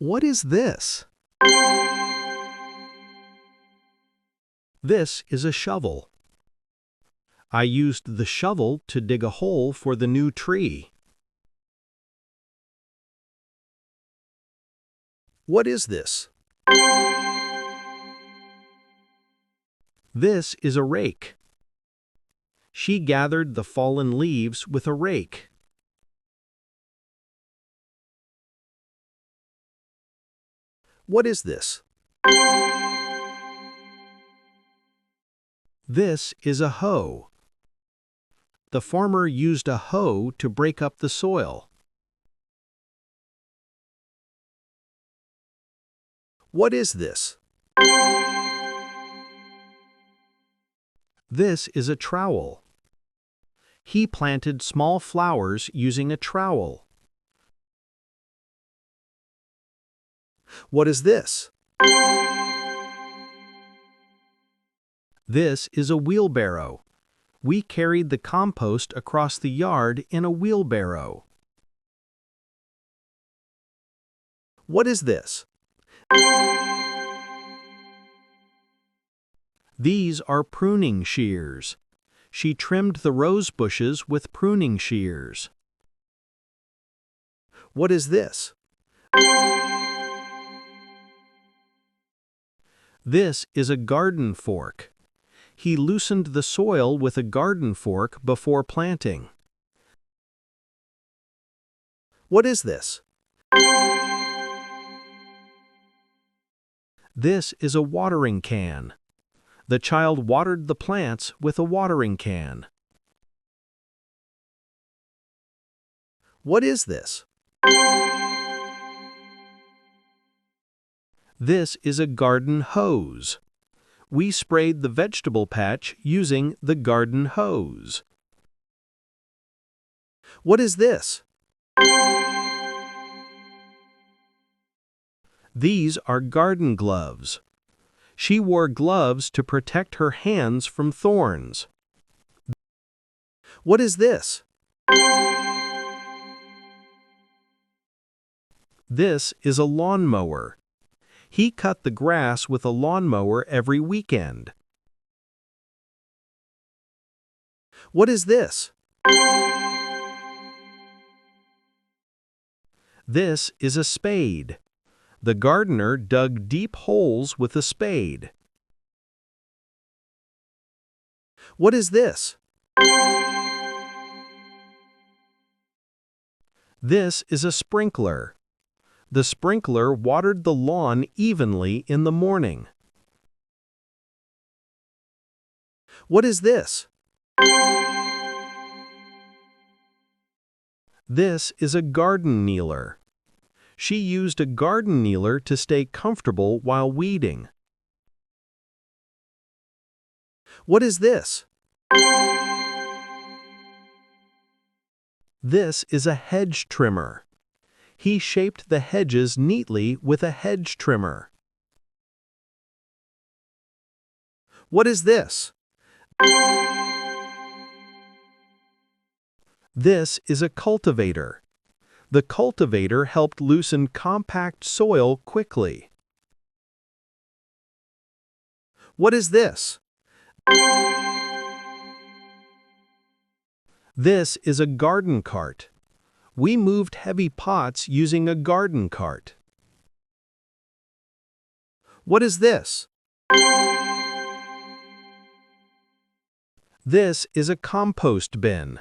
What is this? This is a shovel. I used the shovel to dig a hole for the new tree. What is this? This is a rake. She gathered the fallen leaves with a rake. What is this? This is a hoe. The farmer used a hoe to break up the soil. What is this? This is a trowel. He planted small flowers using a trowel. What is this? This is a wheelbarrow. We carried the compost across the yard in a wheelbarrow. What is this? These are pruning shears. She trimmed the rose bushes with pruning shears. What is this? This is a garden fork. He loosened the soil with a garden fork before planting. What is this? This is a watering can. The child watered the plants with a watering can. What is this? This is a garden hose. We sprayed the vegetable patch using the garden hose. What is this? These are garden gloves. She wore gloves to protect her hands from thorns. What is this? This is a lawnmower. He cut the grass with a lawnmower every weekend. What is this? This is a spade. The gardener dug deep holes with a spade. What is this? This is a sprinkler. The sprinkler watered the lawn evenly in the morning. What is this? This is a garden kneeler. She used a garden kneeler to stay comfortable while weeding. What is this? This is a hedge trimmer. He shaped the hedges neatly with a hedge trimmer. What is this? This is a cultivator. The cultivator helped loosen compact soil quickly. What is this? This is a garden cart. We moved heavy pots using a garden cart. What is this? This is a compost bin.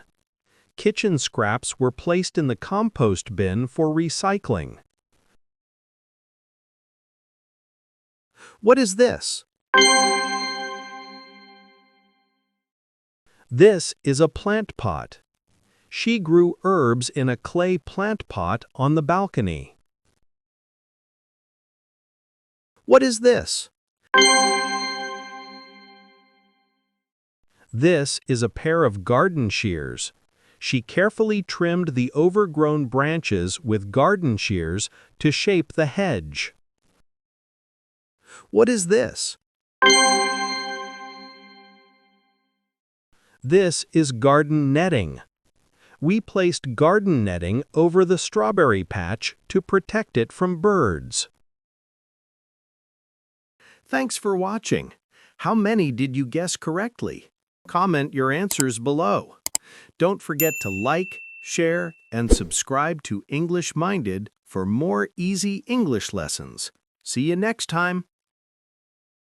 Kitchen scraps were placed in the compost bin for recycling. What is this? This is a plant pot. She grew herbs in a clay plant pot on the balcony. What is this? This is a pair of garden shears. She carefully trimmed the overgrown branches with garden shears to shape the hedge. What is this? This is garden netting. We placed garden netting over the strawberry patch to protect it from birds. Thanks for watching. How many did you guess correctly? Comment your answers below. Don't forget to like, share, and subscribe to English Minded for more easy English lessons. See you next time.